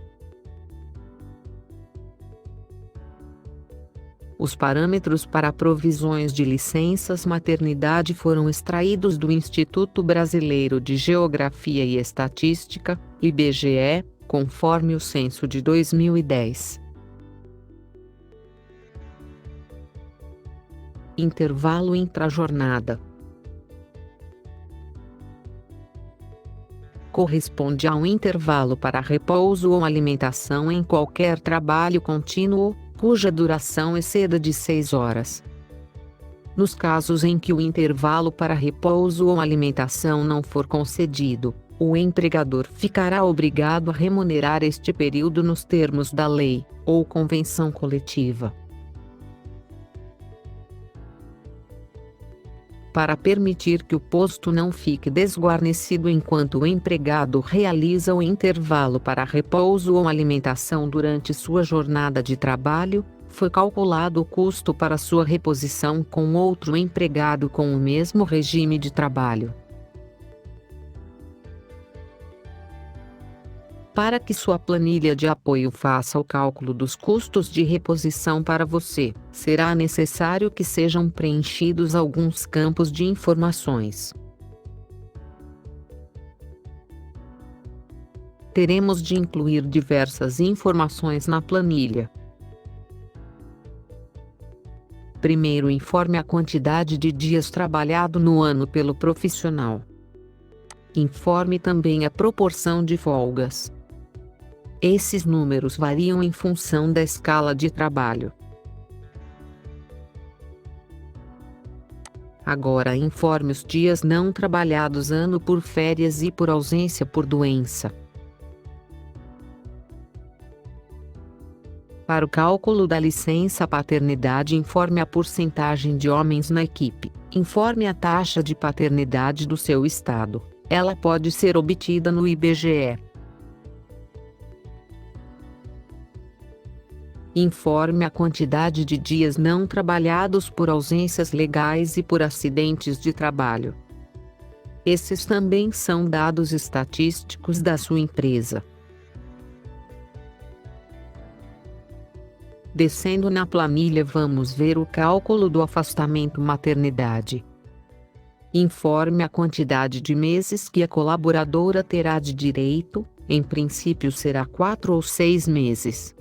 Os parâmetros para provisões de licenças maternidade foram extraídos do Instituto Brasileiro de Geografia e Estatística, IBGE, conforme o censo de 2010. Intervalo intrajornada. Corresponde a um intervalo para repouso ou alimentação em qualquer trabalho contínuo, cuja duração exceda de 6 horas. Nos casos em que o intervalo para repouso ou alimentação não for concedido, O empregador ficará obrigado a remunerar este período nos termos da lei, ou convenção coletiva. Para permitir que o posto não fique desguarnecido enquanto o empregado realiza o intervalo para repouso ou alimentação durante sua jornada de trabalho, foi calculado o custo para sua reposição com outro empregado com o mesmo regime de trabalho. Para que sua planilha de apoio faça o cálculo dos custos de reposição para você, será necessário que sejam preenchidos alguns campos de informações. Teremos de incluir diversas informações na planilha. Primeiro, informe a quantidade de dias trabalhado no ano pelo profissional. Informe também a proporção de folgas. Esses números variam em função da escala de trabalho. Agora informe os dias não trabalhados ano por férias e por ausência por doença. Para o cálculo da licença paternidade, informe a porcentagem de homens na equipe. Informe a taxa de paternidade do seu estado. Ela pode ser obtida no IBGE. Informe a quantidade de dias não trabalhados por ausências legais e por acidentes de trabalho. Esses também são dados estatísticos da sua empresa. Descendo na planilha, vamos ver o cálculo do afastamento maternidade. Informe a quantidade de meses que a colaboradora terá de direito, em princípio será 4 ou 6 meses.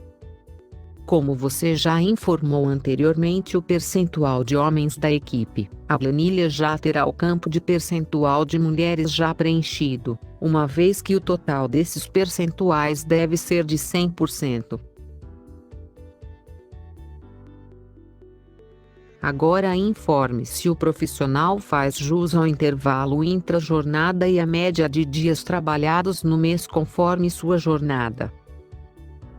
Como você já informou anteriormente o percentual de homens da equipe, a planilha já terá o campo de percentual de mulheres já preenchido, uma vez que o total desses percentuais deve ser de 100%. Agora informe se o profissional faz jus ao intervalo intra-jornada e a média de dias trabalhados no mês conforme sua jornada.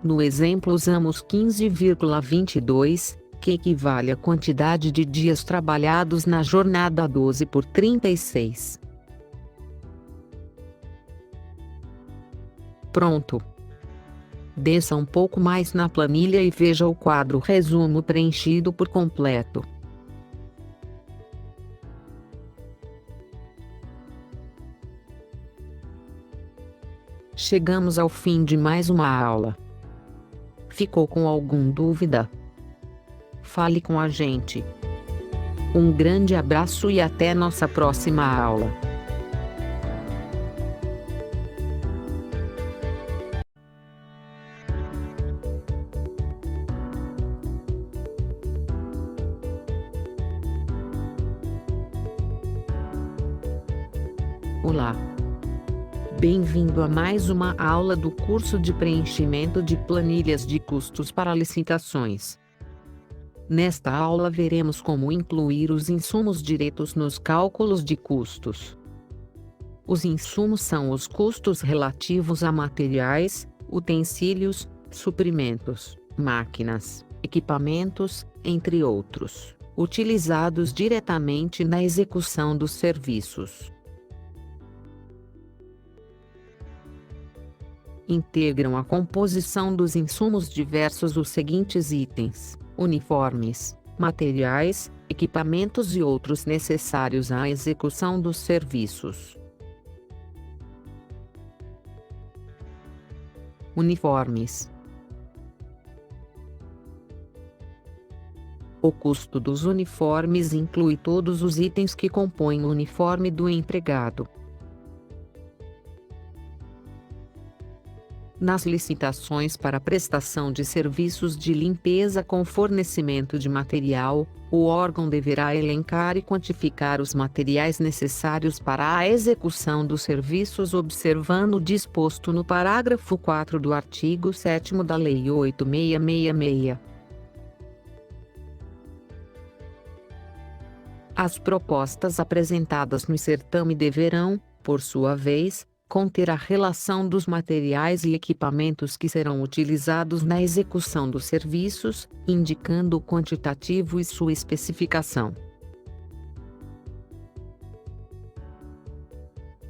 No exemplo usamos 15,22, que equivale à quantidade de dias trabalhados na jornada 12 por 36. Pronto! Desça um pouco mais na planilha e veja o quadro resumo preenchido por completo. Chegamos ao fim de mais uma aula. Ficou com alguma dúvida? Fale com a gente. Um grande abraço e até nossa próxima aula. Olá! Bem-vindo a mais uma aula do curso de preenchimento de planilhas de custos para licitações. Nesta aula veremos como incluir os insumos diretos nos cálculos de custos. Os insumos são os custos relativos a materiais, utensílios, suprimentos, máquinas, equipamentos, entre outros, utilizados diretamente na execução dos serviços. Integram a composição dos insumos diversos os seguintes itens: uniformes, materiais, equipamentos e outros necessários à execução dos serviços. Uniformes. O custo dos uniformes inclui todos os itens que compõem o uniforme do empregado. Nas licitações para prestação de serviços de limpeza com fornecimento de material, o órgão deverá elencar e quantificar os materiais necessários para a execução dos serviços observando o disposto no parágrafo 4 do artigo 7º da Lei 8666. As propostas apresentadas no certame deverão, por sua vez, Conter a relação dos materiais e equipamentos que serão utilizados na execução dos serviços, indicando o quantitativo e sua especificação.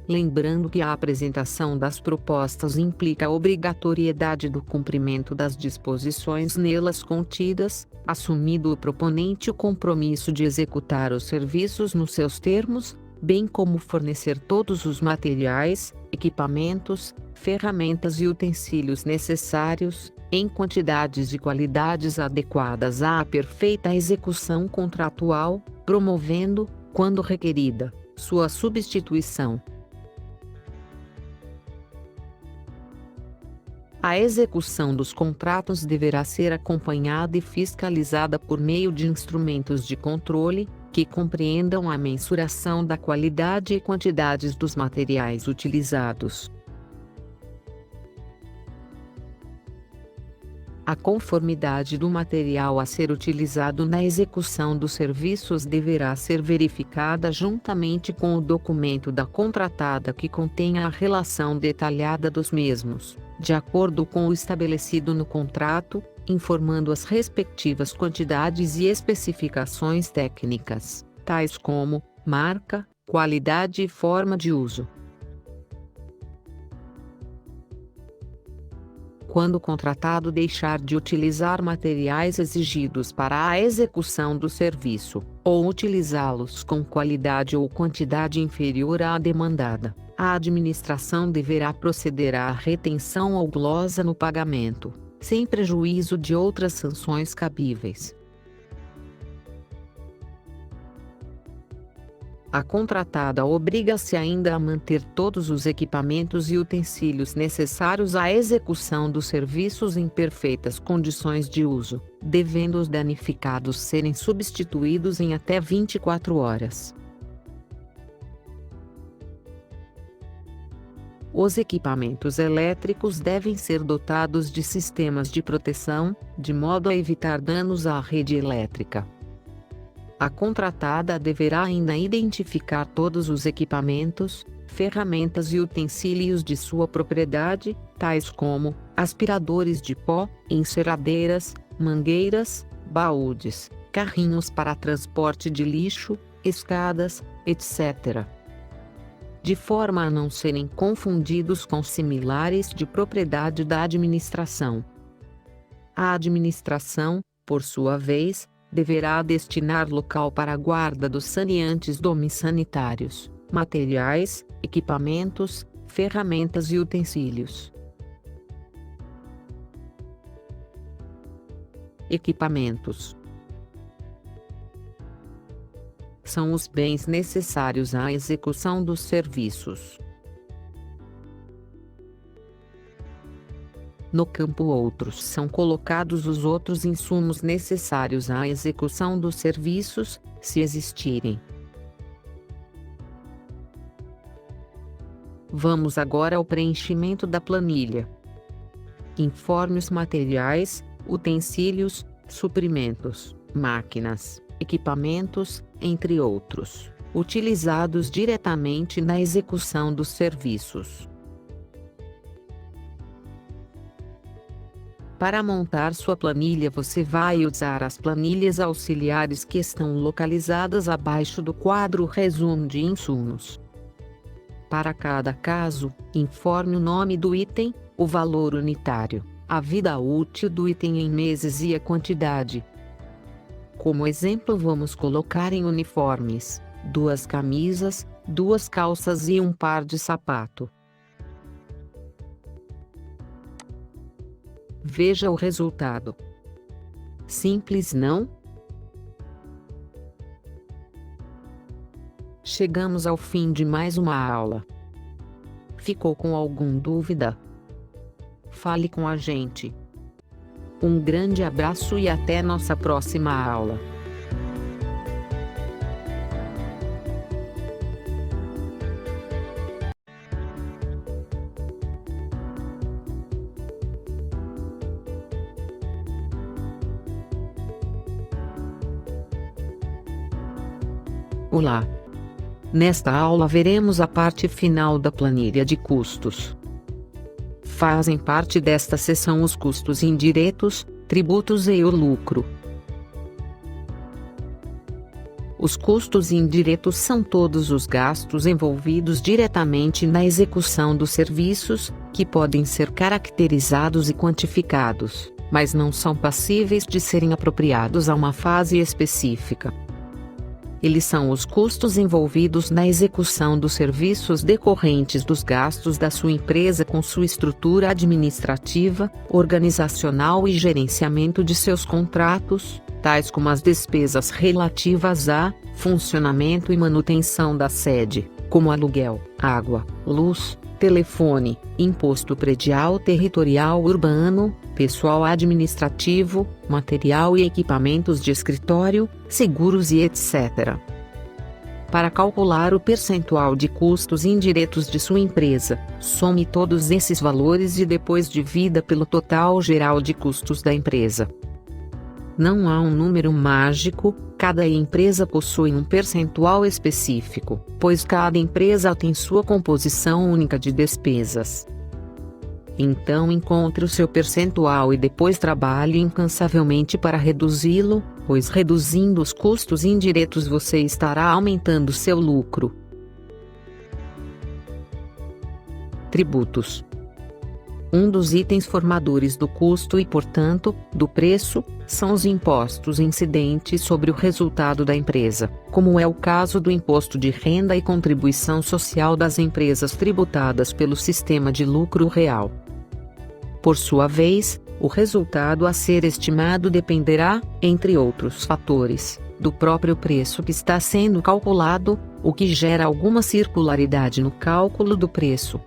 Lembrando que a apresentação das propostas implica a obrigatoriedade do cumprimento das disposições nelas contidas, assumindo o proponente o compromisso de executar os serviços nos seus termos, bem como fornecer todos os materiais, equipamentos, ferramentas e utensílios necessários, em quantidades e qualidades adequadas à perfeita execução contratual, promovendo, quando requerida, sua substituição. A execução dos contratos deverá ser acompanhada e fiscalizada por meio de instrumentos de controle, que compreendam a mensuração da qualidade e quantidades dos materiais utilizados. A conformidade do material a ser utilizado na execução dos serviços deverá ser verificada juntamente com o documento da contratada que contenha a relação detalhada dos mesmos, de acordo com o estabelecido no contrato, informando as respectivas quantidades e especificações técnicas, tais como marca, qualidade e forma de uso. Quando o contratado deixar de utilizar materiais exigidos para a execução do serviço, ou utilizá-los com qualidade ou quantidade inferior à demandada, a administração deverá proceder à retenção ou glosa no pagamento, sem prejuízo de outras sanções cabíveis. A contratada obriga-se ainda a manter todos os equipamentos e utensílios necessários à execução dos serviços em perfeitas condições de uso, devendo os danificados serem substituídos em até 24 horas. Os equipamentos elétricos devem ser dotados de sistemas de proteção, de modo a evitar danos à rede elétrica. A contratada deverá ainda identificar todos os equipamentos, ferramentas e utensílios de sua propriedade, tais como aspiradores de pó, enceradeiras, mangueiras, baúdes, carrinhos para transporte de lixo, escadas, etc., de forma a não serem confundidos com similares de propriedade da administração. A administração, por sua vez, deverá destinar local para a guarda dos saneantes domissanitários, materiais, equipamentos, ferramentas e utensílios. Equipamentos são os bens necessários à execução dos serviços. No campo outros são colocados os outros insumos necessários à execução dos serviços, se existirem. Vamos agora ao preenchimento da planilha. Informe os materiais, utensílios, suprimentos, máquinas, equipamentos, entre outros, utilizados diretamente na execução dos serviços. Para montar sua planilha, você vai usar as planilhas auxiliares que estão localizadas abaixo do quadro Resumo de insumos. Para cada caso, informe o nome do item, o valor unitário, a vida útil do item em meses e a quantidade. Como exemplo, vamos colocar em uniformes: 2 camisas, 2 calças e um par de sapato. Veja o resultado. Simples, não? Chegamos ao fim de mais uma aula. Ficou com alguma dúvida? Fale com a gente. Um grande abraço e até nossa próxima aula. Olá! Nesta aula veremos a parte final da planilha de custos. Fazem parte desta seção os custos indiretos, tributos e o lucro. Os custos indiretos são todos os gastos envolvidos diretamente na execução dos serviços, que podem ser caracterizados e quantificados, mas não são passíveis de serem apropriados a uma fase específica. Eles são os custos envolvidos na execução dos serviços decorrentes dos gastos da sua empresa com sua estrutura administrativa, organizacional e gerenciamento de seus contratos, tais como as despesas relativas a funcionamento e manutenção da sede, como aluguel, água, luz, telefone, imposto predial territorial urbano, pessoal administrativo, material e equipamentos de escritório, seguros e etc. Para calcular o percentual de custos indiretos de sua empresa, some todos esses valores e depois divida pelo total geral de custos da empresa. Não há um número mágico, cada empresa possui um percentual específico, pois cada empresa tem sua composição única de despesas. Então encontre o seu percentual e depois trabalhe incansavelmente para reduzi-lo, pois reduzindo os custos indiretos você estará aumentando seu lucro. Tributos. Um dos itens formadores do custo e, portanto, do preço, são os impostos incidentes sobre o resultado da empresa, como é o caso do imposto de renda e contribuição social das empresas tributadas pelo sistema de lucro real. Por sua vez, o resultado a ser estimado dependerá, entre outros fatores, do próprio preço que está sendo calculado, o que gera alguma circularidade no cálculo do preço.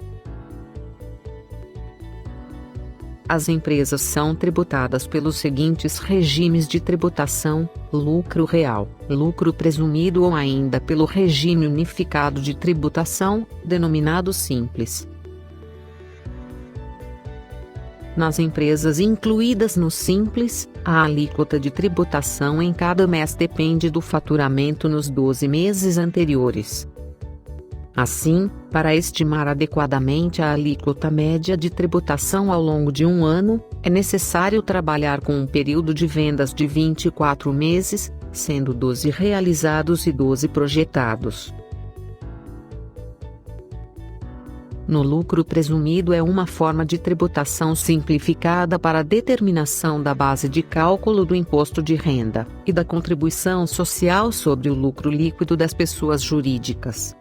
As empresas são tributadas pelos seguintes regimes de tributação: lucro real, lucro presumido ou ainda pelo regime unificado de tributação, denominado simples. Nas empresas incluídas no Simples, a alíquota de tributação em cada mês depende do faturamento nos 12 meses anteriores. Assim, para estimar adequadamente a alíquota média de tributação ao longo de um ano, é necessário trabalhar com um período de vendas de 24 meses, sendo 12 realizados e 12 projetados. No lucro presumido é uma forma de tributação simplificada para a determinação da base de cálculo do imposto de renda e da contribuição social sobre o lucro líquido das pessoas jurídicas.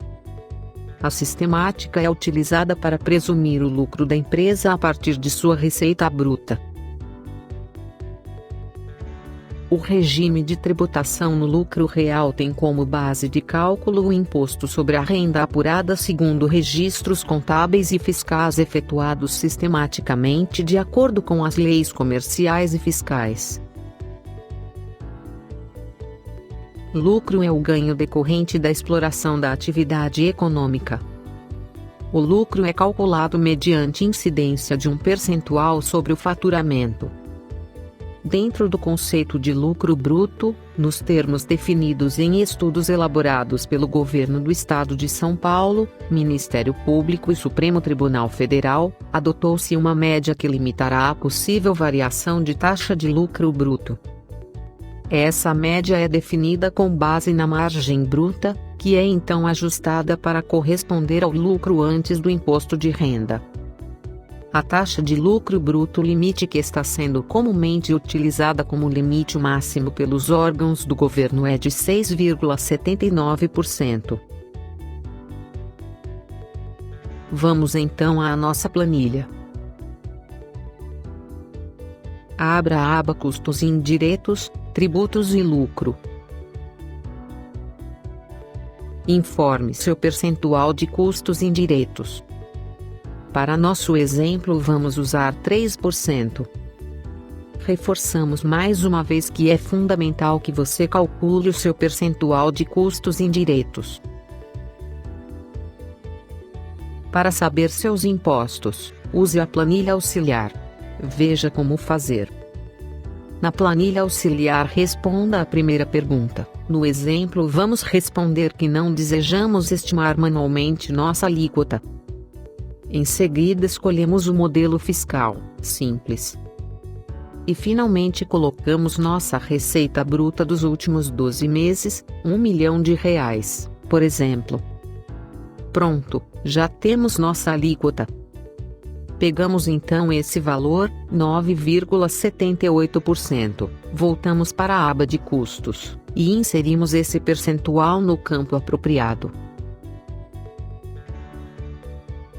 A sistemática é utilizada para presumir o lucro da empresa a partir de sua receita bruta. O regime de tributação no lucro real tem como base de cálculo o imposto sobre a renda apurada segundo registros contábeis e fiscais efetuados sistematicamente de acordo com as leis comerciais e fiscais. Lucro é o ganho decorrente da exploração da atividade econômica. O lucro é calculado mediante incidência de um percentual sobre o faturamento. Dentro do conceito de lucro bruto, nos termos definidos em estudos elaborados pelo Governo do Estado de São Paulo, Ministério Público e Supremo Tribunal Federal, adotou-se uma média que limitará a possível variação de taxa de lucro bruto. Essa média é definida com base na margem bruta, que é então ajustada para corresponder ao lucro antes do imposto de renda. A taxa de lucro bruto limite que está sendo comumente utilizada como limite máximo pelos órgãos do governo é de 6,79%. Vamos então à nossa planilha. Abra a aba Custos indiretos, tributos e lucro. Informe seu percentual de custos indiretos. Para nosso exemplo vamos usar 3%. Reforçamos mais uma vez que é fundamental que você calcule o seu percentual de custos indiretos. Para saber seus impostos, use a planilha auxiliar. Veja como fazer. Na planilha auxiliar, responda a primeira pergunta. No exemplo, vamos responder que não desejamos estimar manualmente nossa alíquota. Em seguida, escolhemos o modelo fiscal simples. E finalmente colocamos nossa receita bruta dos últimos 12 meses, R$ 1 milhão, por exemplo. Pronto, já temos nossa alíquota. Pegamos então esse valor, 9,78%, voltamos para a aba de custos, e inserimos esse percentual no campo apropriado.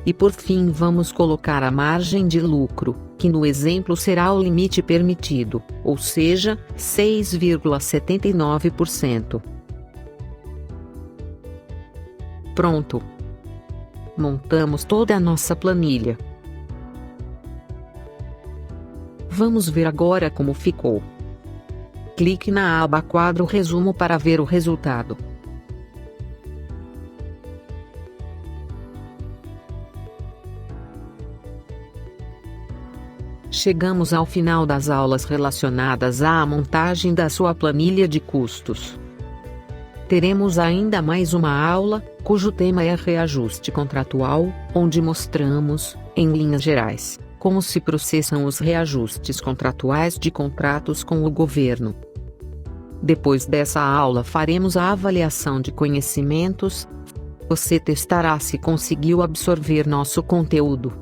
E por fim vamos colocar a margem de lucro, que no exemplo será o limite permitido, ou seja, 6,79%. Pronto! Montamos toda a nossa planilha. Vamos ver agora como ficou. Clique na aba quadro resumo para ver o resultado. Chegamos ao final das aulas relacionadas à montagem da sua planilha de custos. Teremos ainda mais uma aula, cujo tema é reajuste contratual, onde mostramos, em linhas gerais, como se processam os reajustes contratuais de contratos com o governo. Depois dessa aula faremos a avaliação de conhecimentos. Você testará se conseguiu absorver nosso conteúdo.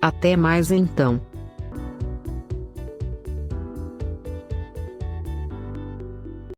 Até mais então.